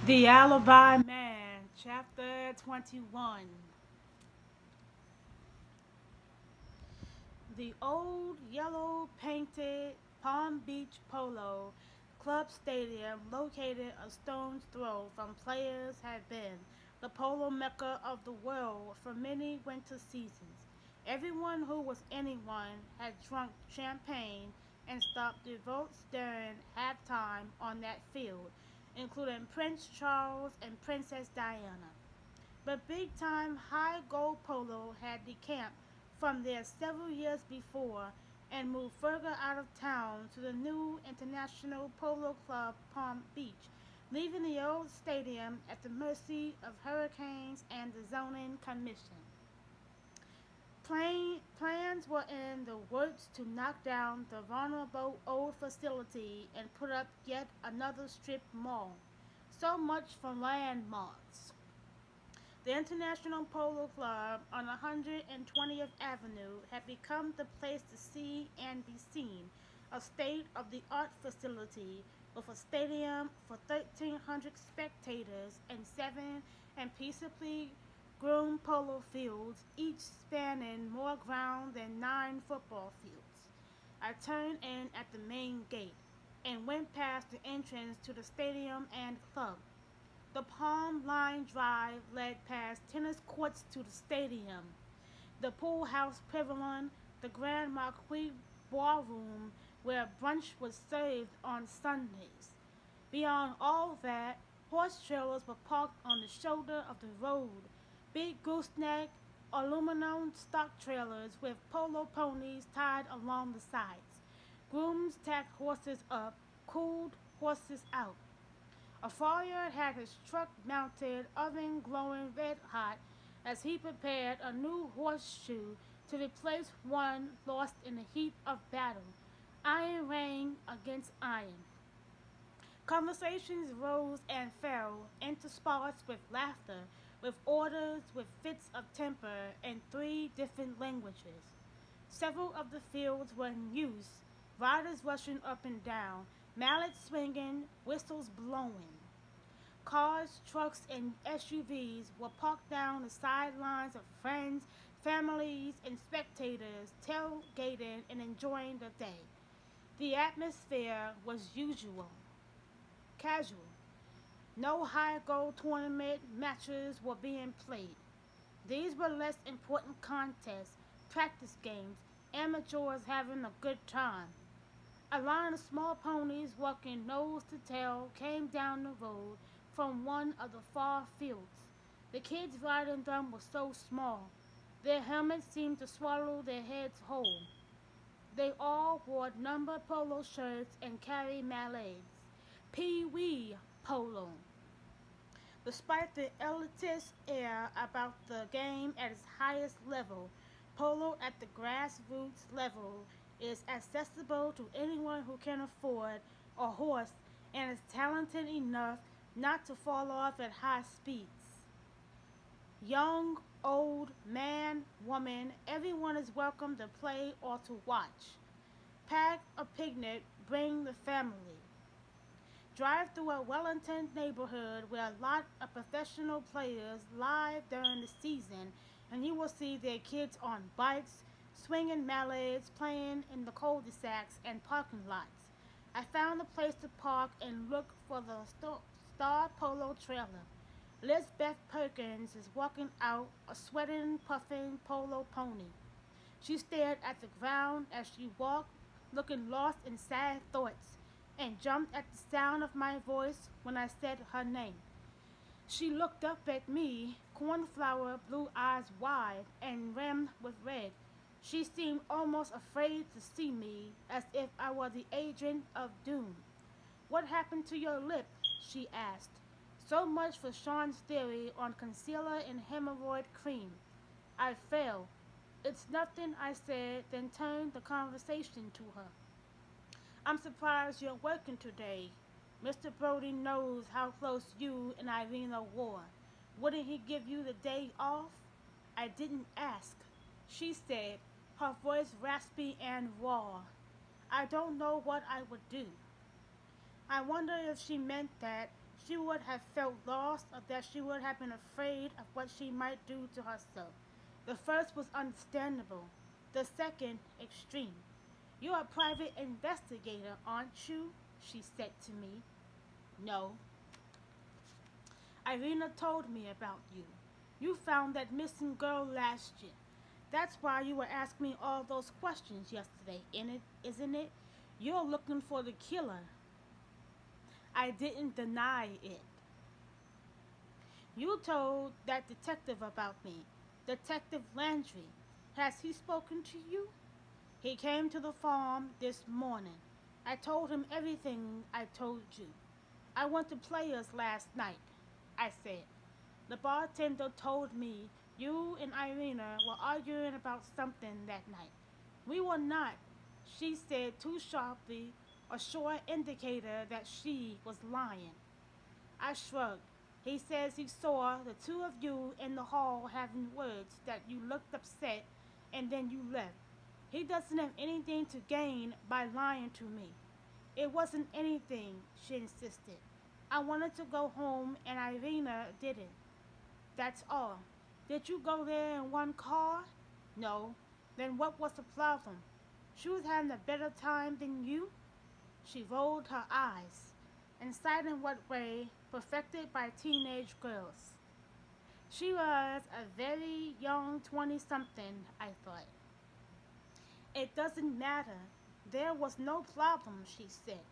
The Alibi Man Chapter 21. The old yellow painted Palm Beach Polo Club Stadium, located a stone's throw from players, had been the polo mecca of the world for many winter seasons. Everyone who was anyone had drunk champagne and stopped their votes during halftime on that field, including Prince Charles and Princess Diana. But big time high gold polo had decamped from there several years before and moved further out of town to the new International Polo Club Palm Beach, leaving the old stadium at the mercy of hurricanes and the zoning commission. Plans were in the works to knock down the vulnerable old facility and put up yet another strip mall. So much for landmarks. The International Polo Club on 120th Avenue had become the place to see and be seen, a state of the art facility with a stadium for 1,300 spectators and seven impeccably groomed polo fields, each spanning more ground than nine football fields. I turned in at the main gate and went past the entrance to the stadium and club. The Palm Line Drive led past tennis courts to the stadium, the pool house pavilion, the Grand Marquis Ballroom where brunch was served on Sundays. Beyond all that, horse trailers were parked on the shoulder of the road, big gooseneck aluminum stock trailers with polo ponies tied along the sides. Grooms tacked horses up, cooled horses out. A farrier had his truck mounted, oven glowing red hot, as he prepared a new horseshoe to replace one lost in the heat of battle. Iron rang against iron. Conversations rose and fell, interspersed with laughter, with orders, with fits of temper, in three different languages. Several of the fields were in use, riders rushing up and down, mallets swinging, whistles blowing. Cars, trucks, and SUVs were parked down the sidelines of friends, families, and spectators tailgating and enjoying the day. The atmosphere was casual. No high goal tournament matches were being played. These were less important contests, practice games, amateurs having a good time. A line of small ponies walking nose to tail came down the road from one of the far fields. The kids riding them were so small. Their helmets seemed to swallow their heads whole. They all wore number polo shirts and carried mallets. Pee Wee Polo. Despite the elitist air about the game at its highest level, polo at the grassroots level is accessible to anyone who can afford a horse and is talented enough not to fall off at high speeds. Young, old, man, woman, everyone is welcome to play or to watch. Pack a picnic, bring the family. Drive through a Wellington neighborhood where a lot of professional players live during the season, and you will see their kids on bikes, swinging mallets, playing in the cul-de-sacs and parking lots. I found a place to park and look for the Star Polo trailer. Lisbeth Perkins is walking out, a sweating, puffing polo pony. She stared at the ground as she walked, looking lost in sad thoughts, and jumped at the sound of my voice when I said her name. She looked up at me, cornflower blue eyes wide and rimmed with red. She seemed almost afraid to see me, as if I were the agent of doom. What happened to your lip? She asked. So much for Sean's theory on concealer and hemorrhoid cream. I fell. It's nothing, I said, then turned the conversation to her. I'm surprised you're working today. Mr. Brody knows how close you and Irina were. Wouldn't he give you the day off? I didn't ask, she said, her voice raspy and raw. I don't know what I would do. I wonder if she meant that She would have felt lost or that she would have been afraid of what she might do to herself. The first was understandable, the second extreme. "You're a private investigator, aren't you?" she said to me. "No." "Irina told me about you. You found that missing girl last year. That's why you were asking me all those questions yesterday, isn't it? You're looking for the killer." I didn't deny it. "You told that detective about me, Detective Landry. Has he spoken to you?" "He came to the farm this morning. I told him everything I told you. I went to Players last night," I said. "The bartender told me you and Irina were arguing about something that night." "We were not," she said too sharply, a sure indicator that she was lying. I shrugged. "He says he saw the two of you in the hall having words, that you looked upset, and then you left. He doesn't have anything to gain by lying to me." "It wasn't anything," she insisted. "I wanted to go home and Irina didn't. That's all." "Did you go there in one car?" "No." "Then what was the problem? She was having a better time than you?" She rolled her eyes. "In silent what way, perfected by teenage girls." She was a very young 20 something, I thought. "It doesn't matter. There was no problem," she said.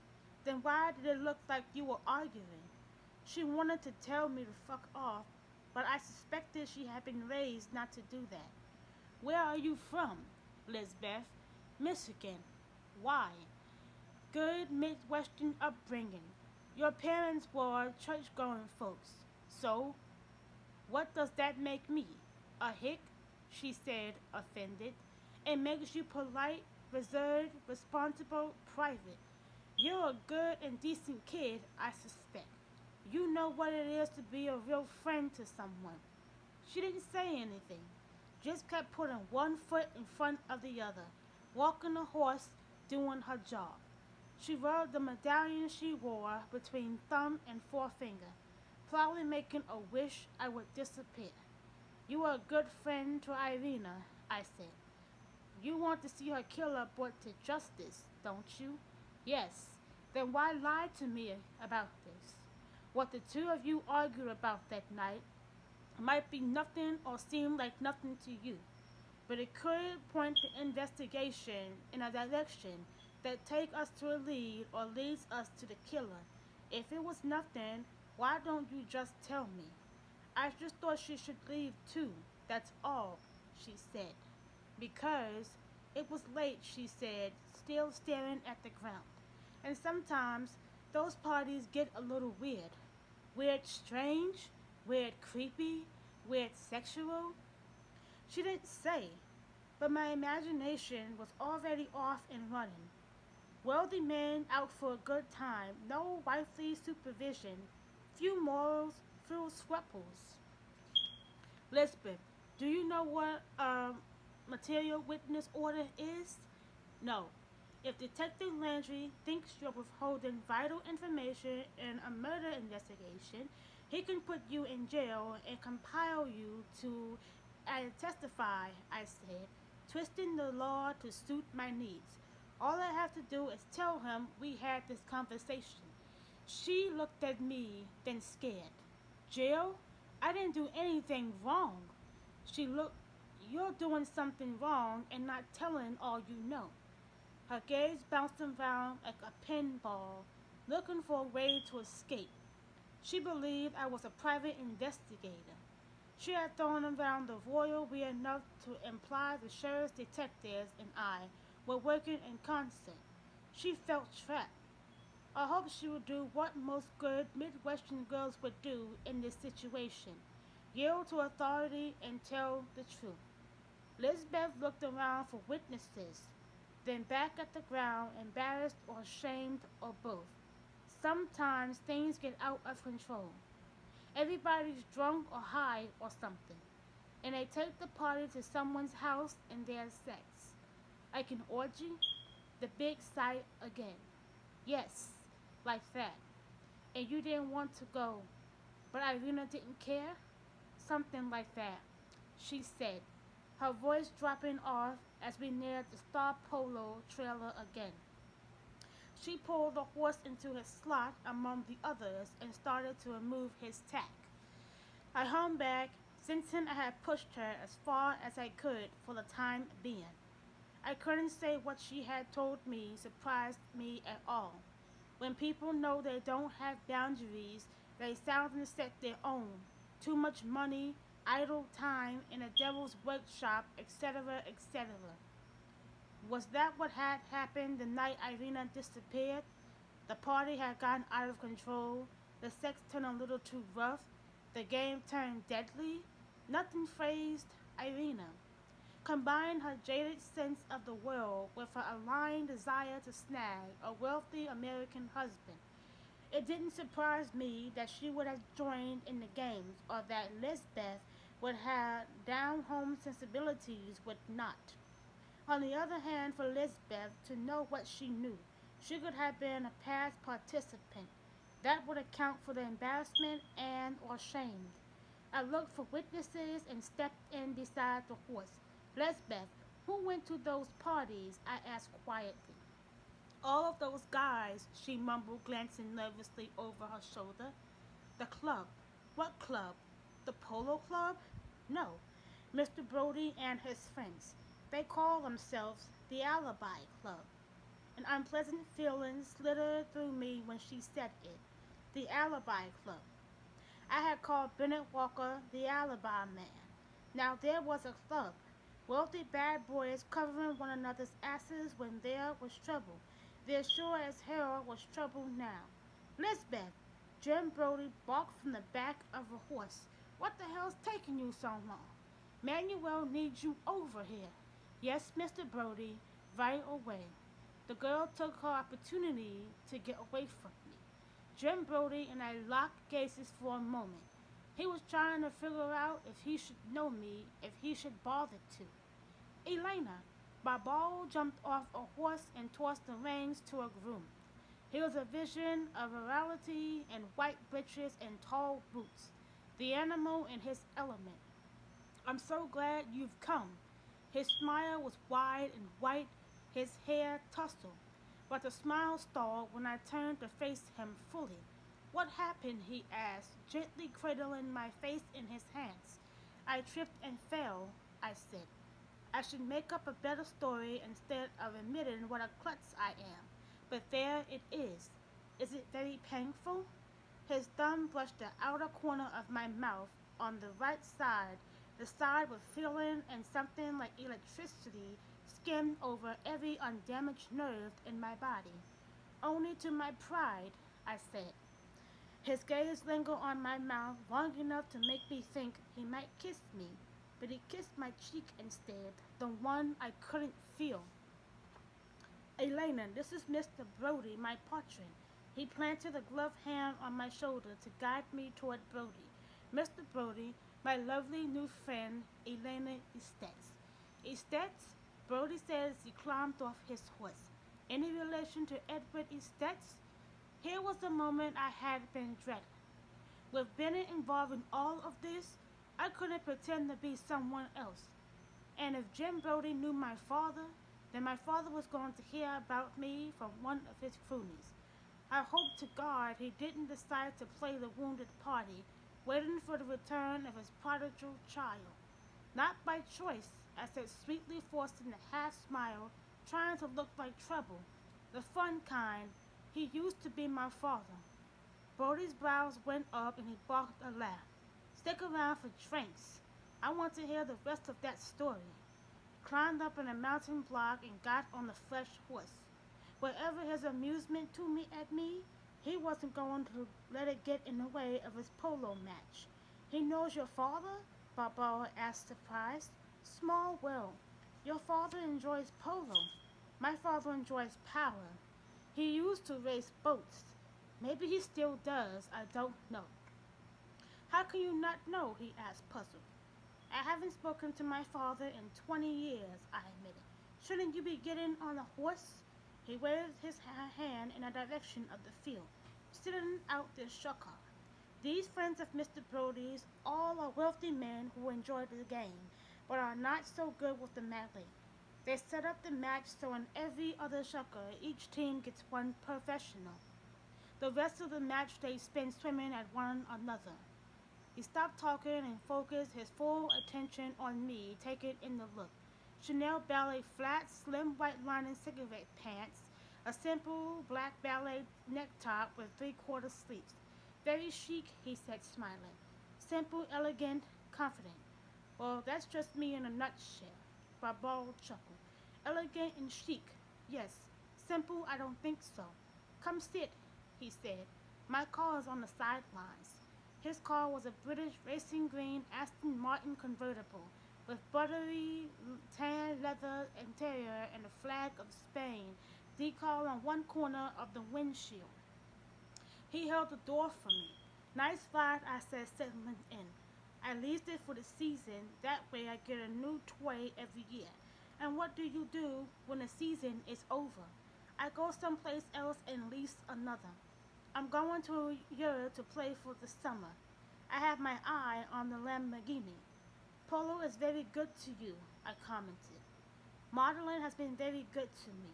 "Then why did it look like you were arguing?" She wanted to tell me to fuck off, but I suspected she had been raised not to do that. "Where are you from?" "Lisbeth." "Michigan." "Why?" "Good Midwestern upbringing. Your parents were church-going folks. So?" "What does that make me? A hick?" she said, offended. "It makes you polite, reserved, responsible, private. You're a good and decent kid, I suspect. You know what it is to be a real friend to someone." She didn't say anything, just kept putting one foot in front of the other, walking a horse, doing her job. She rubbed the medallion she wore between thumb and forefinger, probably making a wish I would disappear. "You are a good friend to Irina," I said. "You want to see her killer brought to justice, don't you?" "Yes." "Then why lie to me about this? What the two of you argued about that night might be nothing or seem like nothing to you, but it could point the investigation in a direction that take us to a lead or leads us to the killer. If it was nothing, why don't you just tell me?" "I just thought she should leave too, that's all," she said. "Because it was late," she said, still staring at the ground. "And sometimes those parties get a little weird. Weird strange, weird creepy, weird sexual." She didn't say, but my imagination was already off and running. Wealthy men out for a good time, no wifely supervision, few morals, few scruples. "Lisbeth, do you know what a material witness order is?" "No." "If Detective Landry thinks you're withholding vital information in a murder investigation, he can put you in jail and compel you to testify," I said, twisting the law to suit my needs. "All I have to do is tell him we had this conversation." She looked at me, then scared. "Jail? I didn't do anything wrong." She looked. "You're doing something wrong and not telling all you know." Her gaze bounced around like a pinball, looking for a way to escape. She believed I was a private investigator. She had thrown around the royal we enough to imply the sheriff's detectives and I were working in concert. She felt trapped. I hoped she would do what most good Midwestern girls would do in this situation, yield to authority and tell the truth. Lisbeth looked around for witnesses, then back at the ground, embarrassed or ashamed or both. Sometimes things get out of control. Everybody's drunk or high or something, and they take the party to someone's house and there's sex. Like an orgy? The big sight again. Yes, like that. and you didn't want to go, but Irina didn't care? Something like that, she said, her voice dropping off as we neared the Star Polo trailer again. She pulled the horse into his slot among the others and started to remove his tack. I hung back, sensing I had pushed her as far as I could for the time being. I couldn't say what she had told me surprised me at all. When people know they don't have boundaries, they seldom set their own. Too much money, idle time in a devil's workshop, etc., etc. Was that what had happened the night Irina disappeared? The party had gotten out of control, the sex turned a little too rough, the game turned deadly. Nothing phased Irina. Combine her jaded sense of the world with her aligned desire to snag a wealthy American husband. It didn't surprise me that she would have joined in the games or that Lisbeth would have down home sensibilities would not. On the other hand, for Lisbeth to know what she knew, she could have been a past participant. That would account for the embarrassment and or shame. I looked for witnesses and stepped in beside the horse. Lisbeth, who went to those parties? I asked quietly. All of those guys, she mumbled, glancing nervously over her shoulder. The club. What club? The polo club? No. Mr. Brody and his friends. They call themselves the Alibi Club. An unpleasant feeling slithered through me when she said it. The Alibi Club. I had called Bennett Walker the Alibi Man. Now there was a club. Wealthy bad boys covering one another's asses when there was trouble. There sure as hell was trouble now. Lisbeth! Jim Brody barked from the back of a horse. What the hell's taking you so long? Manuel needs you over here. Yes, Mr. Brody, right away. The girl took her opportunity to get away from me. Jim Brody and I locked gazes for a moment. He was trying to figure out if he should know me, if he should bother to. Elena. Barbaro jumped off a horse and tossed the reins to a groom. He was a vision of virility in white breeches and tall boots, the animal in his element. I'm so glad you've come. His smile was wide and white, his hair tousled, but the smile stalled when I turned to face him fully. What happened? He asked, gently cradling my face in his hands. I tripped and fell, I said. I should make up a better story instead of admitting what a klutz I am. But there it is. Is it very painful? His thumb brushed the outer corner of my mouth on the right side, the side with feeling and something like electricity skimmed over every undamaged nerve in my body. Only to my pride, I said. His gaze lingered on my mouth long enough to make me think he might kiss me, but he kissed my cheek instead, the one I couldn't feel. Elena, this is Mr. Brody, my patron. He planted a gloved hand on my shoulder to guide me toward Brody. Mr. Brody, my lovely new friend, Elena Estes. Estes? Brody says he climbed off his horse. Any relation to Edward Estes? Here was the moment I had been dreading. With Bennett involved in all of this, I couldn't pretend to be someone else. And if Jim Brody knew my father, then my father was going to hear about me from one of his cronies. I hoped to God he didn't decide to play the wounded party, waiting for the return of his prodigal child. Not by choice, I said sweetly, forcing a half smile, trying to look like trouble. The fun kind. He used to be my father. Brody's brows went up and he barked a laugh. Stick around for drinks. I want to hear the rest of that story. Climbed up in a mountain block and got on the fresh horse. Whatever his amusement to me at me, he wasn't going to let it get in the way of his polo match. He knows your father? Barbara asked, surprised. Small world. Your father enjoys polo. My father enjoys power. He used to race boats. Maybe he still does, I don't know. How can you not know? He asked, puzzled. I haven't spoken to my father in 20 years, I admitted. Shouldn't you be getting on a horse? He waved his hand in the direction of the field. sitting out their sucker. These friends of Mr. Brody's all are wealthy men who enjoy the game, but are not so good with the melee. They set up the match so in every other sucker, each team gets one professional. The rest of the match they spend swimming at one another. He stopped talking and focused his full attention on me, taking in the look. Chanel ballet flats, slim white lining cigarette pants, a simple black ballet necktie with three-quarter sleeves. Very chic, he said, smiling. Simple, elegant, confident. Well, that's just me in a nutshell. Barbaro chuckled. Elegant and chic, yes. Simple, I don't think so. Come sit, he said. My car is on the sidelines. His car was a British racing green Aston Martin convertible with buttery tan leather interior and a flag of Spain decal on one corner of the windshield. He held the door for me. Nice ride, I said, settling in. I leased it for the season. That way I get a new toy every year. And what do you do when the season is over? I go someplace else and lease another. I'm going to Europe to play for the summer. I have my eye on the Lamborghini. Polo is very good to you, I commented. Modeling has been very good to me.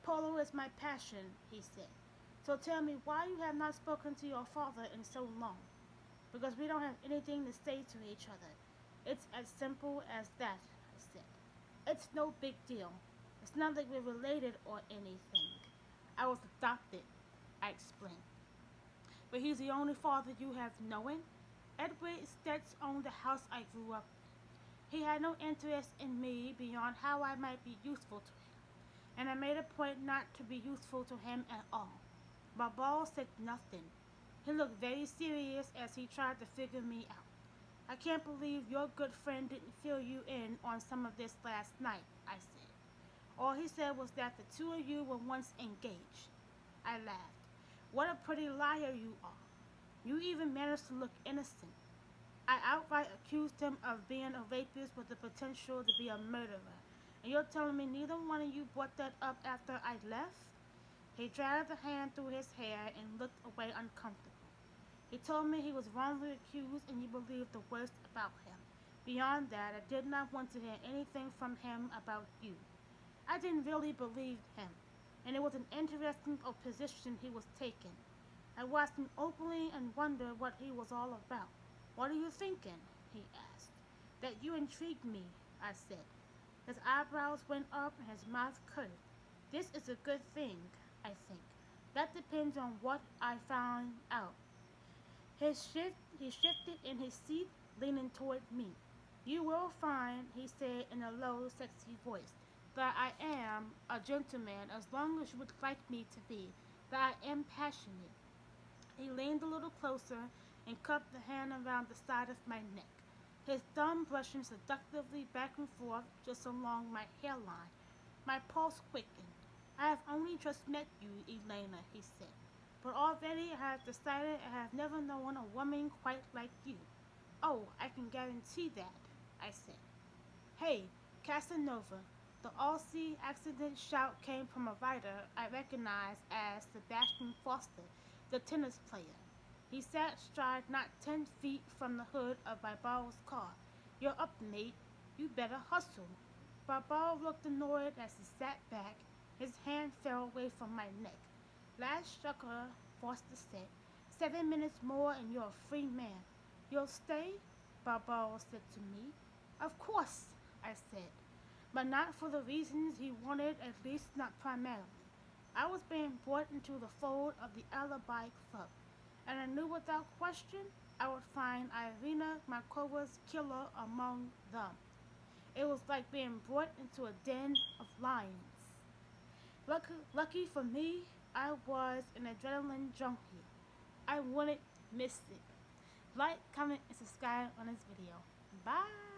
Polo is my passion, he said. So tell me why you have not spoken to your father in so long. Because we don't have anything to say to each other. It's as simple as that, I said. It's no big deal. It's not like we're related or anything. I was adopted, I explained. But he's the only father you have known? Edward Stetz owned the house I grew up in. He had no interest in me beyond how I might be useful to him, and I made a point not to be useful to him at all. Barbaro said nothing. He looked very serious as he tried to figure me out. I can't believe your good friend didn't fill you in on some of this last night, I said. All he said was that the two of you were once engaged. I laughed. What a pretty liar you are. You even managed to look innocent. I outright accused him of being a rapist with the potential to be a murderer. And you're telling me neither one of you brought that up after I left? He dragged a hand through his hair and looked away uncomfortable. He told me he was wrongly accused and you believed the worst about him. Beyond that, I did not want to hear anything from him about you. I didn't really believe him, and it was an interesting position he was taking. I watched him openly and wondered what he was all about. What are you thinking? He asked. That you intrigued me, I said. His eyebrows went up and his mouth curved. This is a good thing, I think. That depends on what I found out. He shifted in his seat, leaning toward me. You will find, he said in a low, sexy voice, that I am a gentleman as long as you would like me to be, that I am passionate. He leaned a little closer and cupped the hand around the side of my neck, his thumb brushing seductively back and forth just along my hairline. My pulse quickened. I have only just met you, Elena, he said, but already I have decided I have never known a woman quite like you. Oh, I can guarantee that, I said. Hey, Casanova. The Aussie accident shout came from a rider I recognized as Sebastian Foster, the tennis player. He sat astride not 10 feet from the hood of Barbaro's car. You're up, mate. You better hustle. Barbaro looked annoyed as he sat back. His hand fell away from my neck. Last sucker, Foster said. 7 minutes more and you're a free man. You'll stay? Barbaro said to me. Of course, I said, but not for the reasons he wanted, at least not primarily. I was being brought into the fold of the Alibi Club, and I knew without question I would find Irina Markova's killer among them. It was like being brought into a den of lions. Lucky for me, I was an adrenaline junkie. I wouldn't miss it. Like, comment, and subscribe on this video. Bye!